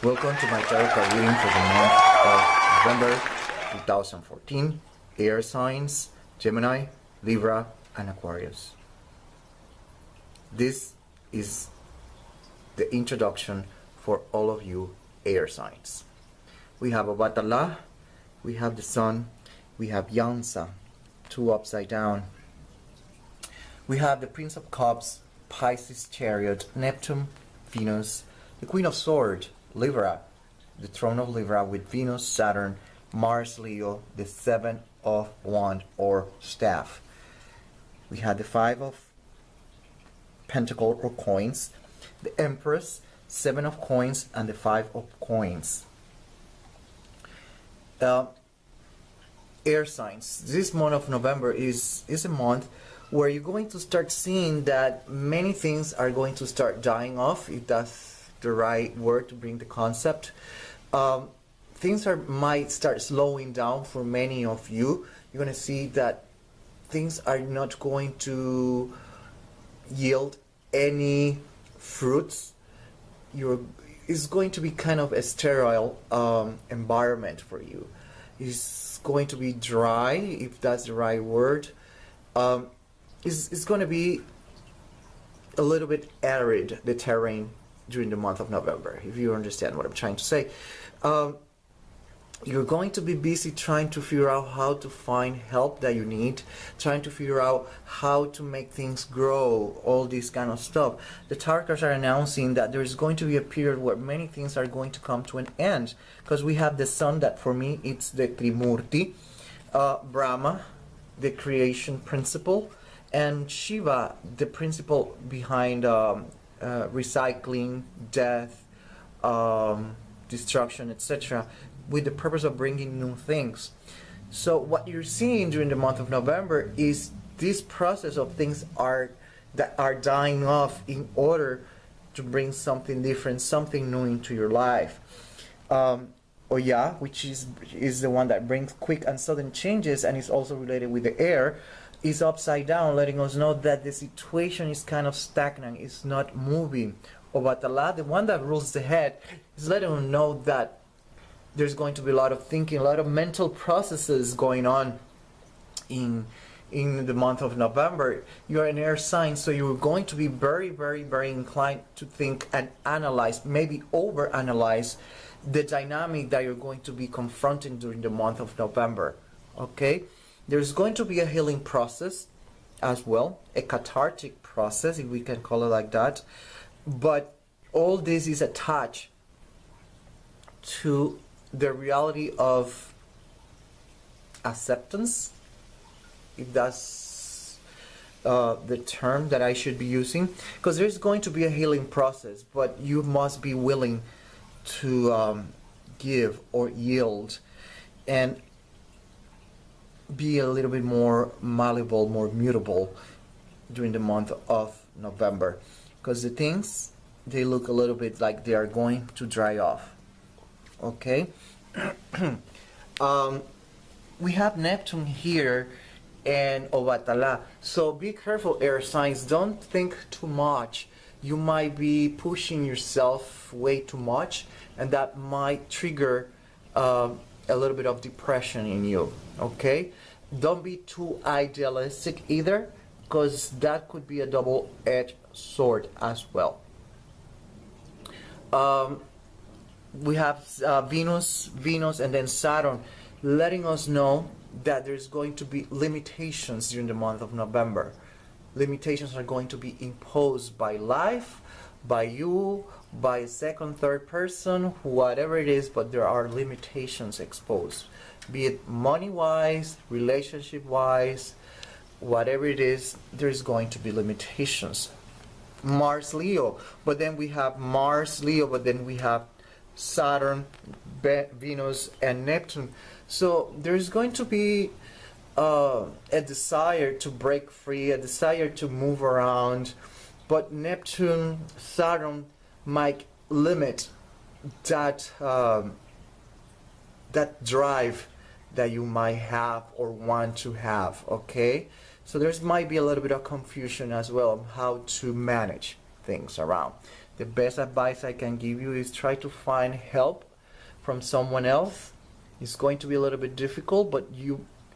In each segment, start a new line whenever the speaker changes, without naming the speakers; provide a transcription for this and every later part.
Welcome to my tarot card reading for the month of November 2014. Air signs, Gemini, Libra, and Aquarius. This is the introduction for all of you air signs. We have Obatala, we have the Sun, we have Yansa, two upside down. We have the Prince of Cups, Pisces Chariot, Neptune, Venus, the Queen of Swords, Libra, the throne of Libra with Venus, Saturn, Mars, Leo, the Seven of Wand or Staff. We had the Five of Pentacles or Coins, the Empress, Seven of Coins, and the Five of Coins. Air signs. This month of November is a month where you're going to start seeing that many things are going to start dying off, if that's the right word to bring the concept. Things might start slowing down for many of you. You're going to see that things are not going to yield any fruits. It's going to be kind of a sterile environment for you. It's going to be dry, if that's the right word. It's going to be a little bit arid, the terrain, during the month of November, if you understand what I'm trying to say. You're going to be busy trying to figure out how to find help that you need, trying to figure out how to make things grow, all this kind of stuff. The tarot cards are announcing that there is going to be a period where many things are going to come to an end, because we have the Sun, that for me it's the Trimurti, Brahma, the creation principle, and Shiva, the principle behind recycling, death, destruction, etc., with the purpose of bringing new things. So what you're seeing during the month of November is this process of things that are dying off in order to bring something different, something new into your life. Oya, which is the one that brings quick and sudden changes and is also related with the air, is upside down, letting us know that the situation is kind of stagnant, it's not moving. Obatala, the one that rules the head, is letting us know that there's going to be a lot of thinking, a lot of mental processes going on in the month of November. You're an air sign, so you're going to be very, very, very inclined to think and analyze, maybe overanalyze the dynamic that you're going to be confronting during the month of November. Okay? There's going to be a healing process as well, a cathartic process, if we can call it like that. But all this is attached to the reality of acceptance, if that's the term that I should be using. Because there's going to be a healing process, but you must be willing to give or yield and be a little bit more malleable, more mutable during the month of November, because the things, they look a little bit like they are going to dry off. Okay. We have Neptune here and Obatala, so be careful, air signs. Don't think too much. You might be pushing yourself way too much, and that might trigger a little bit of depression in you. Okay, don't be too idealistic either, because that could be a double-edged sword as well. We have Venus, and then Saturn, letting us know that there's going to be limitations during the month of November. Limitations are going to be imposed by life, by you, by a second, third person, whatever it is, but there are limitations exposed. Be it money-wise, relationship-wise, whatever it is, there's going to be limitations. Mars, Leo, but then we have Mars, Leo, but then we have Saturn, Venus, and Neptune. So there's going to be a desire to break free, a desire to move around, but Neptune, Saturn might limit that that drive that you might have or want to have. Okay, so there's might be a little bit of confusion as well on how to manage things around. The best advice I can give you is try to find help from someone else. It's going to be a little bit difficult, but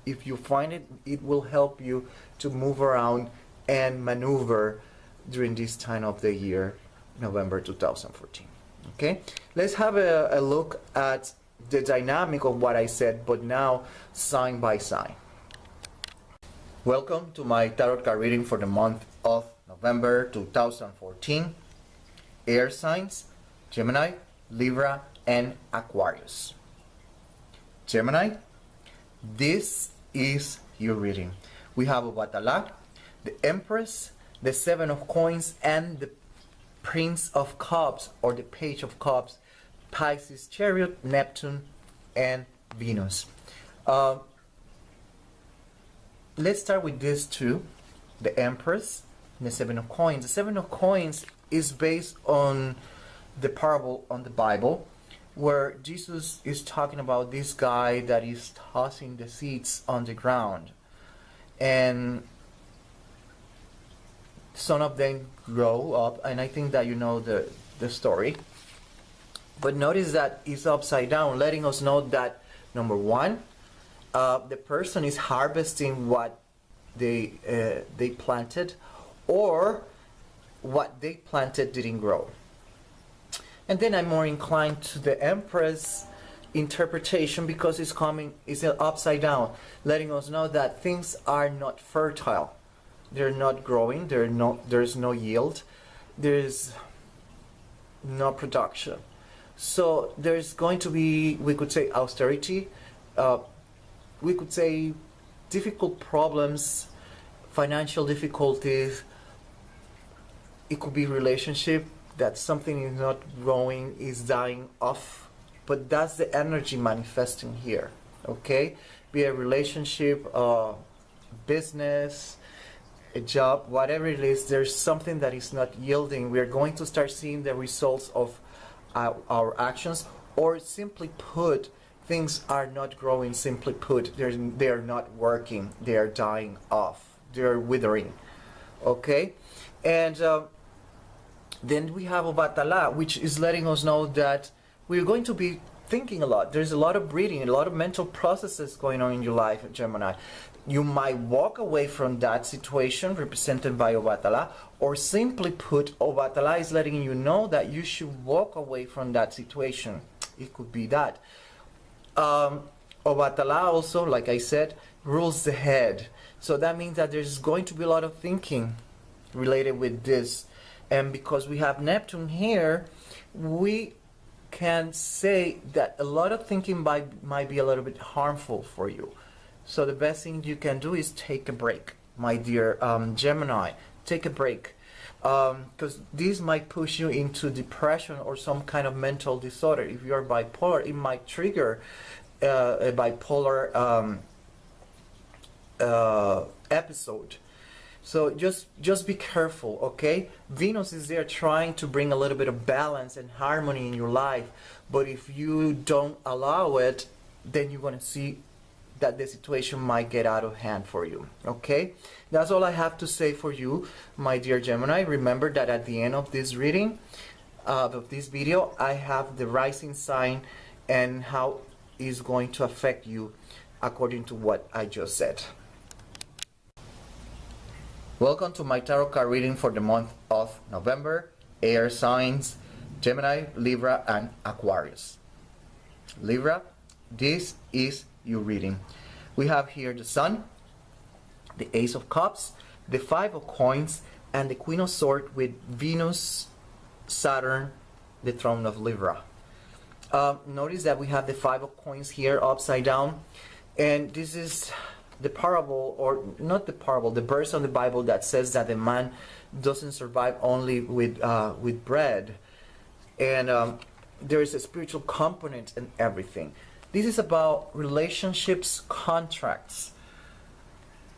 if you find it, it will help you to move around and maneuver during this time of the year, November 2014. Okay, let's have a look at the dynamic of what I said, but now sign by sign. Welcome to my tarot card reading for the month of November 2014. Air signs, Gemini, Libra, and Aquarius. Gemini, this is your reading. We have Obatala, the Empress, the Seven of Coins, and the Prince of Cups, or the Page of Cups, Pisces, Chariot, Neptune, and Venus. Let's start with these two, the Empress and the Seven of Coins. The Seven of Coins is based on the parable on the Bible, where Jesus is talking about this guy that is tossing the seeds on the ground, and some of them grow up, and I think that you know the story. But notice that it's upside down, letting us know that, number one, the person is harvesting what they planted, or what they planted didn't grow. And then I'm more inclined to the Empress interpretation, because it's upside down, letting us know that things are not fertile. They're not growing, there's no yield, there's no production. So there's going to be, we could say, austerity, we could say difficult problems, financial difficulties. It could be relationship, that something is not growing, is dying off, but that's the energy manifesting here. Okay, be a relationship, business, a job, whatever it is, there's something that is not yielding. We're going to start seeing the results of our actions, or simply put, things are not growing. Simply put, they're not working, they are dying off, they're withering. Okay, and then we have Obatala, which is letting us know that we're going to be thinking a lot. There's a lot of breathing, a lot of mental processes going on in your life, Gemini. You might walk away from that situation represented by Obatala, or simply put, Obatala is letting you know that you should walk away from that situation. It could be that. Obatala also, like I said, rules the head. So that means that there's going to be a lot of thinking related with this. And because we have Neptune here, we can say that a lot of thinking might be a little bit harmful for you. So the best thing you can do is take a break, my dear Gemini. Take a break, because this might push you into depression or some kind of mental disorder. If you're bipolar, it might trigger a bipolar episode. So just be careful, okay? Venus is there trying to bring a little bit of balance and harmony in your life, but if you don't allow it, then you're going to see that the situation might get out of hand for you. Okay, that's all I have to say for you, my dear Gemini. Remember that at the end of this reading, of this video, I have the rising sign and how it's going to affect you according to what I just said. Welcome to my tarot card reading for the month of November. Air signs, Gemini, Libra, and Aquarius. Libra, this is your reading. We have here the Sun, the Ace of Cups, the Five of Coins, and the Queen of Swords with Venus, Saturn, the throne of Libra. Notice that we have the Five of Coins here upside down, and this is the parable, or not the parable, the verse on the Bible that says that the man doesn't survive only with bread, and there is a spiritual component in everything. This is about relationships, contracts,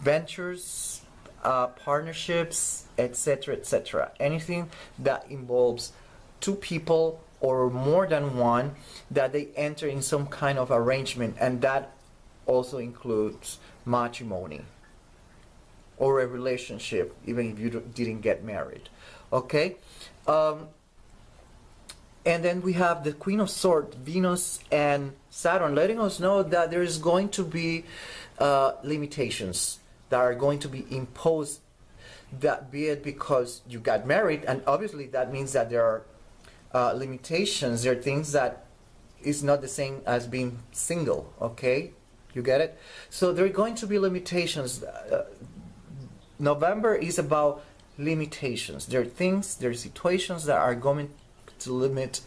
ventures, partnerships, etc., etc. Anything that involves two people or more than one, that they enter in some kind of arrangement, and that also includes matrimony or a relationship, even if you didn't get married. Okay, And then we have the Queen of Swords, Venus and Saturn, letting us know that there is going to be limitations that are going to be imposed, that be it because you got married, and obviously that means that there are limitations, there are things that is not the same as being single, okay? You get it? So there are going to be limitations. November is about limitations. There are things, there are situations that are going to limit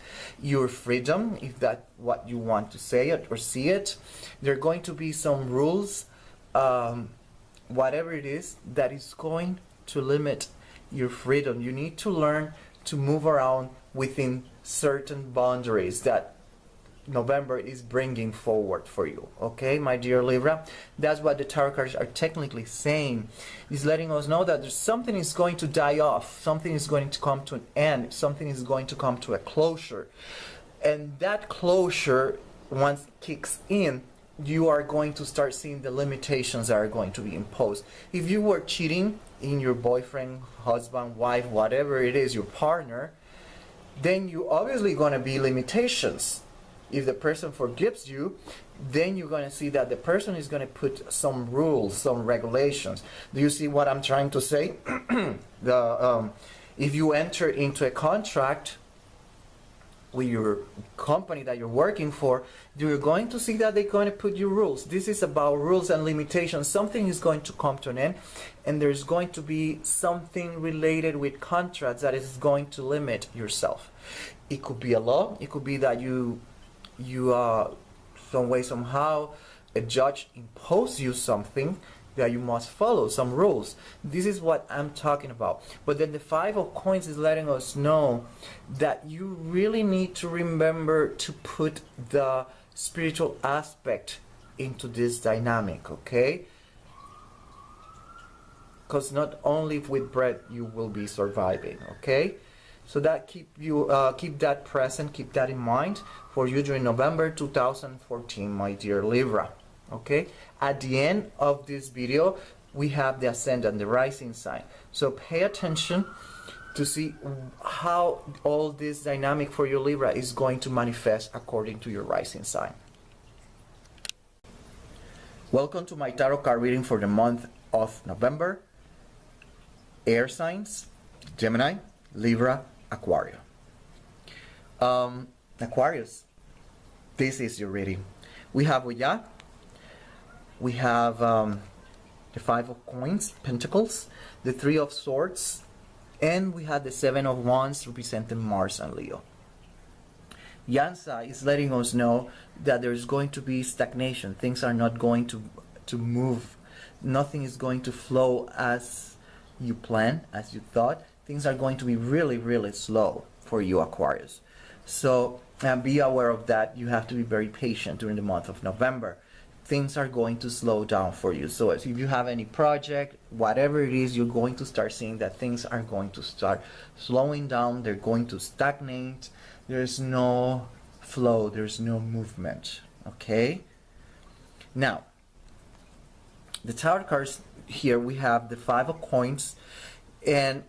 your freedom, if that's what you want to say it or see it. There are going to be some rules, whatever it is, that is going to limit your freedom. You need to learn to move around within certain boundaries that November is bringing forward for you. Okay, my dear Libra, that's what the tarot cards are technically saying. Is letting us know that there's something is going to die off, something is going to come to an end, something is going to come to a closure, and that closure, once it kicks in, you are going to start seeing the limitations that are going to be imposed. If you were cheating in your boyfriend, husband, wife, whatever it is, your partner, then you obviously going to be limitations. If the person forgives you, then you're going to see that the person is going to put some rules, some regulations. Do you see what I'm trying to say? If you enter into a contract with your company that you're working for, you're going to see that they're going to put you rules. This is about rules and limitations. Something is going to come to an end, and there's going to be something related with contracts that is going to limit yourself. It could be a law. It could be that you some way, somehow, a judge impose you something that you must follow, some rules. This is what I'm talking about. But then the Five of Coins is letting us know that you really need to remember to put the spiritual aspect into this dynamic, okay? Because not only with bread you will be surviving, okay? So that keep that present, keep that in mind for you during November 2014, my dear Libra. Okay. At the end of this video, we have the Ascendant, the rising sign. So pay attention to see how all this dynamic for your Libra is going to manifest according to your rising sign. Welcome to my tarot card reading for the month of November. Air signs: Gemini, Libra, Aquarius. Aquarius, this is your reading. We have Oya, we have the Five of Coins, Pentacles, the Three of Swords, and we have the Seven of Wands representing Mars and Leo. Yansa is letting us know that there's going to be stagnation. Things are not going to move. Nothing is going to flow as you planned, as you thought. Things are going to be really, really slow for you, Aquarius. So be aware of that. You have to be very patient during the month of November. Things are going to slow down for you. So if you have any project, whatever it is, you're going to start seeing that things are going to start slowing down. They're going to stagnate. There's no flow. There's no movement. Okay? Now, the tarot cards here, we have the Five of Coins, and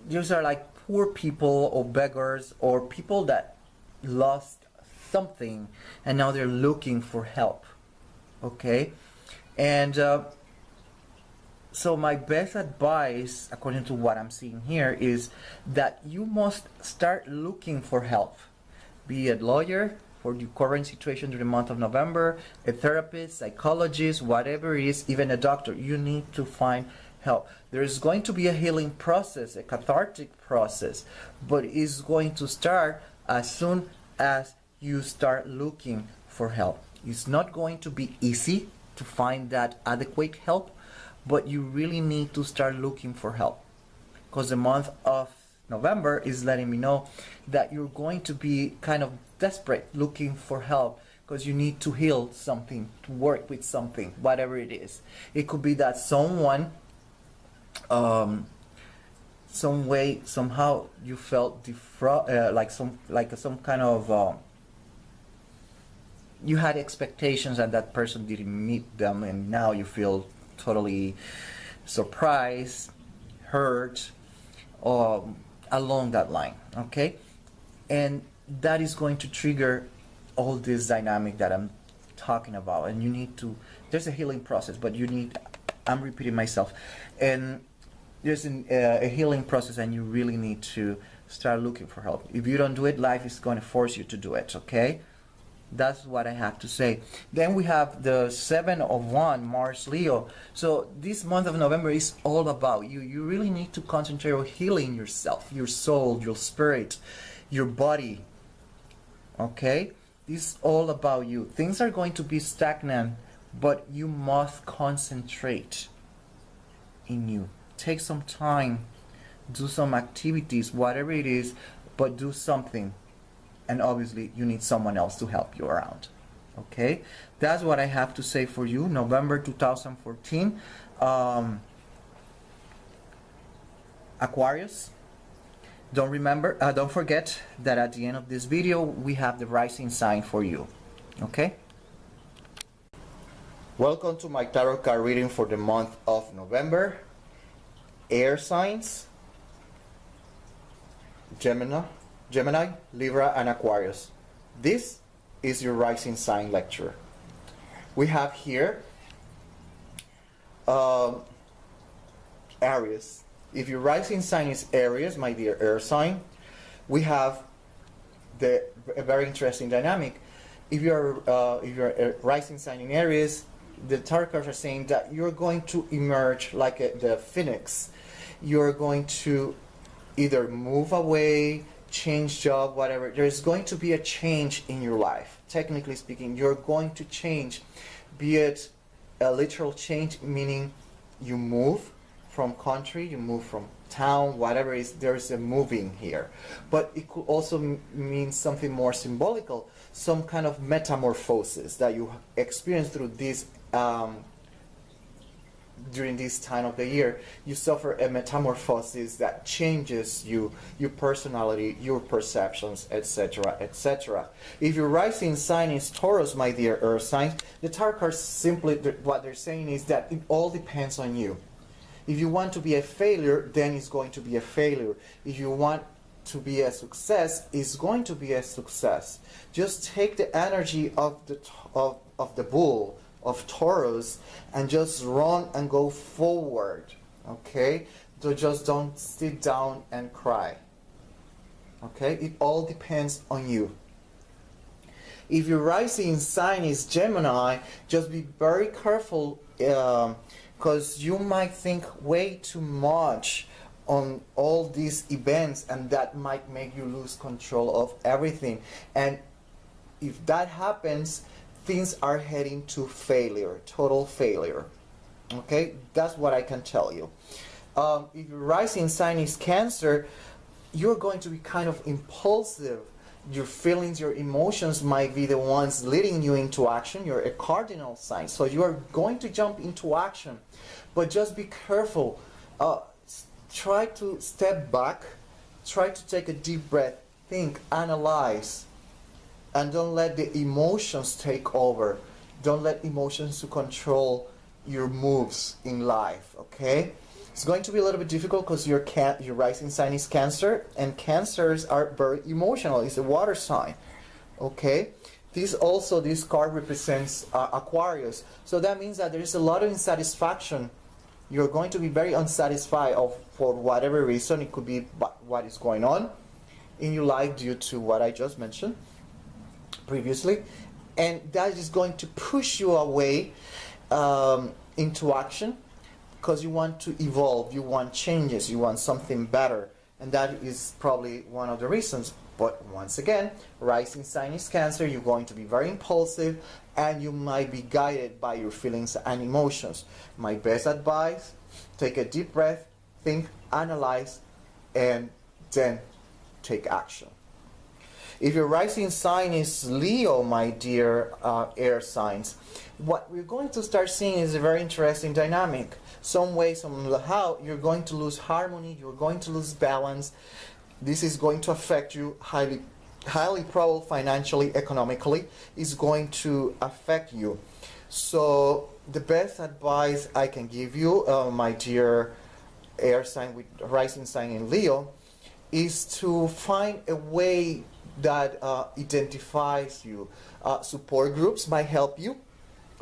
these are like poor people or beggars or people that lost something and now they're looking for help. Okay? And so my best advice, according to what I'm seeing here, is that you must start looking for help. Be a lawyer for the current situation during the month of November, a therapist, psychologist, whatever it is, even a doctor. You need to find help. There is going to be a healing process, a cathartic process, but it's going to start as soon as you start looking for help. It's not going to be easy to find that adequate help, but you really need to start looking for help, because the month of November is letting me know that you're going to be kind of desperate looking for help, because you need to heal something, to work with something, whatever it is. It could be that someone some way, somehow you felt like some kind of you had expectations and that person didn't meet them, and now you feel totally surprised, hurt, along that line. Okay, and that is going to trigger all this dynamic that I'm talking about. And you need to, there's a healing process, but you need, I'm repeating myself, and there's a healing process, and you really need to start looking for help. If you don't do it, life is going to force you to do it, okay? That's what I have to say. Then we have the 7 of Wands, Mars, Leo. So this month of November is all about you. You really need to concentrate on healing yourself, your soul, your spirit, your body, okay? This is all about you. Things are going to be stagnant, but you must concentrate in you. Take some time, do some activities, whatever it is, but do something. And obviously you need someone else to help you around, okay? That's what I have to say for you. November 2014, Aquarius. Don't forget that at the end of this video we have the rising sign for you, okay? Welcome to my tarot card reading for the month of November. Air signs, Gemini, Libra, and Aquarius. This is your rising sign lecture. We have here Aries. If your rising sign is Aries, my dear air sign, we have a very interesting dynamic. If you're a rising sign in Aries, the tarot cards are saying that you're going to emerge like the phoenix. You're going to either move away, change job, whatever. There's going to be a change in your life. Technically speaking, you're going to change, be it a literal change, meaning you move from country, you move from town, whatever it is, there's a moving here. But it could also mean something more symbolical, some kind of metamorphosis that you experience through this during this time of the year. You suffer a metamorphosis that changes you, your personality, your perceptions, etc., etc. If your rising sign is Taurus, my dear earth sign, the tarot cards simply, what they're saying is that it all depends on you. If you want to be a failure, then it's going to be a failure. If you want to be a success, it's going to be a success. Just take the energy of the bull, of Taurus, and just run and go forward, okay? So just don't sit down and cry, okay? It all depends on you. If your rising sign is Gemini, just be very careful, because you might think way too much on all these events, and that might make you lose control of everything. And if that happens, things are heading to failure, total failure. Okay, that's what I can tell you. If your rising sign is Cancer, you're going to be kind of impulsive. Your feelings, your emotions might be the ones leading you into action. You're a cardinal sign, so you are going to jump into action. But just be careful. Try to step back. Try to take a deep breath. Think, analyze. And don't let the emotions take over. Don't let emotions to control your moves in life, okay? It's going to be a little bit difficult because your rising sign is Cancer, and Cancers are very emotional. It's a water sign, okay? This card represents Aquarius. So that means that there is a lot of insatisfaction. You're going to be very unsatisfied for whatever reason. It could be what is going on in your life due to what I just mentioned previously, and that is going to push you away into action, because you want to evolve, you want changes, you want something better, and that is probably one of the reasons. But once again, rising sign is Cancer. You're going to be very impulsive, and you might be guided by your feelings and emotions. My best advice, take a deep breath, think, analyze, and then take action. If your rising sign is Leo, my dear air signs, what we're going to start seeing is a very interesting dynamic. Some way, somehow, you're going to lose harmony, you're going to lose balance. This is going to affect you highly probable financially, economically. It's going to affect you. So the best advice I can give you, my dear air sign with rising sign in Leo, is to find a way that identifies you. Support groups might help you,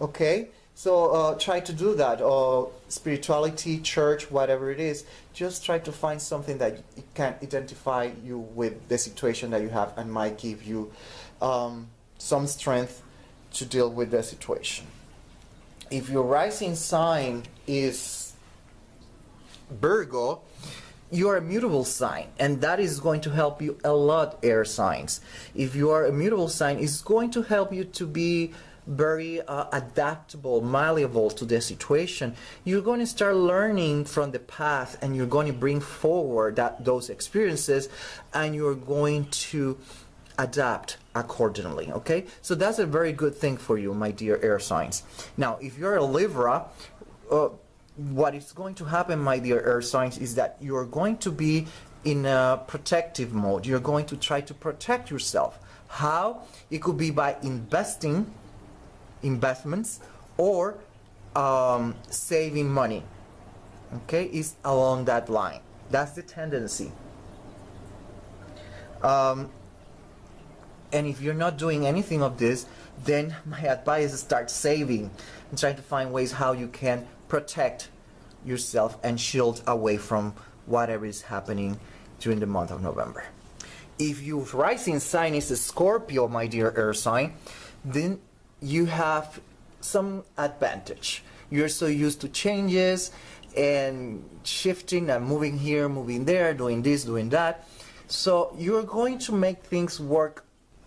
okay? So try to do that. Spirituality, church, whatever it is, just try to find something that it can identify you with the situation that you have and might give you some strength to deal with the situation. If your rising sign is Virgo, you are a mutable sign, and that is going to help you a lot, air signs. If you are a mutable sign, it's going to help you to be very adaptable, malleable to the situation. You're going to start learning from the past, and you're going to bring forward those experiences, and you're going to adapt accordingly, okay? So that's a very good thing for you, my dear air signs. Now, if you're a Libra, what is going to happen, my dear air signs, is that you're going to be in a protective mode. You're going to try to protect yourself. How? It could be by investments, or saving money. Okay, it's along that line. That's the tendency. And if you're not doing anything of this, then my advice is start saving and trying to find ways how you can protect yourself and shield away from whatever is happening during the month of November. If your rising sign is a Scorpio, my dear air sign, then you have some advantage. You're so used to changes and shifting and moving here, moving there, doing this, doing that. So you're going to make things work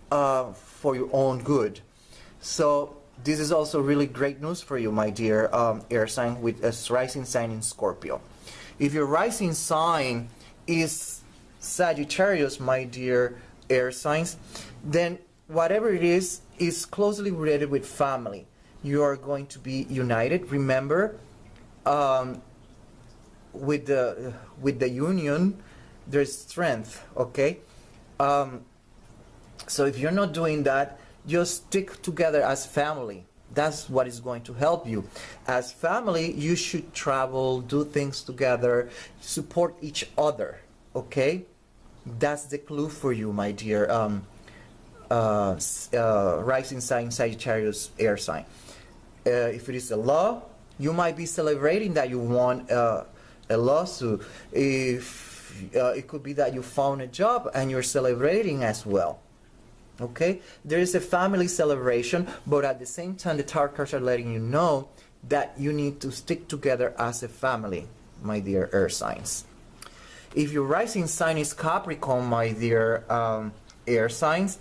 for your own good. So this is also really great news for you, my dear air sign with a rising sign in Scorpio. If your rising sign is Sagittarius, my dear air signs, then whatever it is closely related with family. You are going to be united. Remember, with the union, there's strength. Okay. So if you're not doing that, just stick together as family. That's what is going to help you. As family, you should travel, do things together, support each other. Okay, that's the clue for you, my dear rising sign Sagittarius air sign. If it is a law, you might be celebrating that you won a lawsuit. If it could be that you found a job and you're celebrating as well. Okay, there is a family celebration, but at the same time the tarot cards are letting you know that you need to stick together as a family, my dear air signs. If your rising sign is Capricorn, my dear air signs,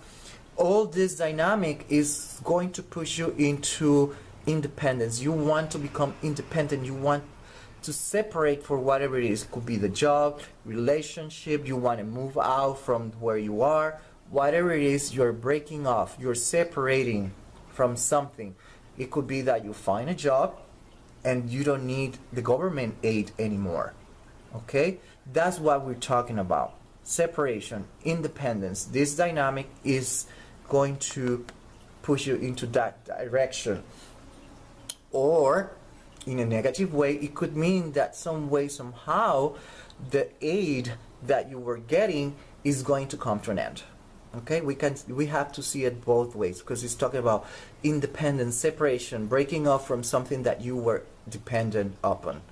all this dynamic is going to push you into independence. You want to become independent. You want to separate for whatever it is. It could be the job, relationship. You want to move out from where you are. Whatever it is, you're breaking off. You're separating from something. It could be that you find a job and you don't need the government aid anymore. Okay? That's what we're talking about. Separation, independence. This dynamic is going to push you into that direction. Or, in a negative way, it could mean that some way, somehow, the aid that you were getting is going to come to an end. Okay, we have to see it both ways, because it's talking about independence, separation, breaking off from something that you were dependent upon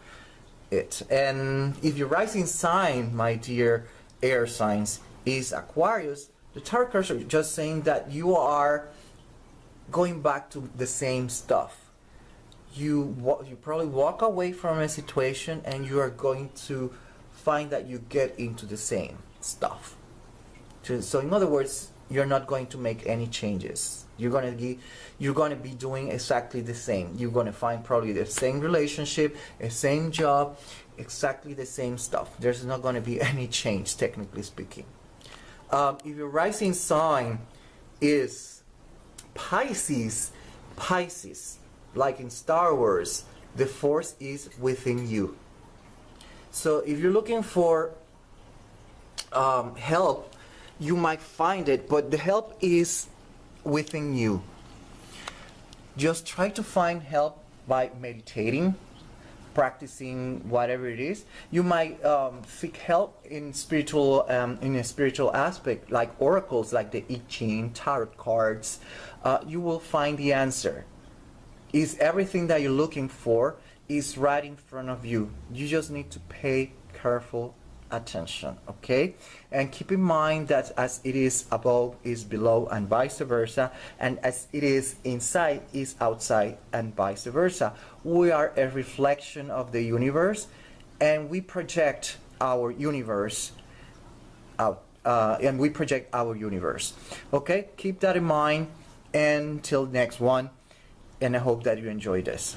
it. And if your rising sign, my dear air signs, is Aquarius, the tarot cards are just saying that you are going back to the same stuff. You probably walk away from a situation and you are going to find that you get into the same stuff. So in other words, you're not going to make any changes. You're going to be doing exactly the same. You're going to find probably the same relationship, the same job, exactly the same stuff. There's not going to be any change, technically speaking. If your rising sign is Pisces, like in Star Wars, the force is within you. So if you're looking for help, you might find it, but the help is within you. Just try to find help by meditating, practicing whatever it is. You might seek help in a spiritual aspect, like oracles, like the I Ching, tarot cards. You will find the answer. Is everything that you're looking for is right in front of you. You just need to pay careful attention, okay? And keep in mind that as it is above is below and vice versa, and as it is inside is outside and vice versa. We are a reflection of the universe, and we project our universe out, okay? Keep that in mind, and till next one, and I hope that you enjoy this.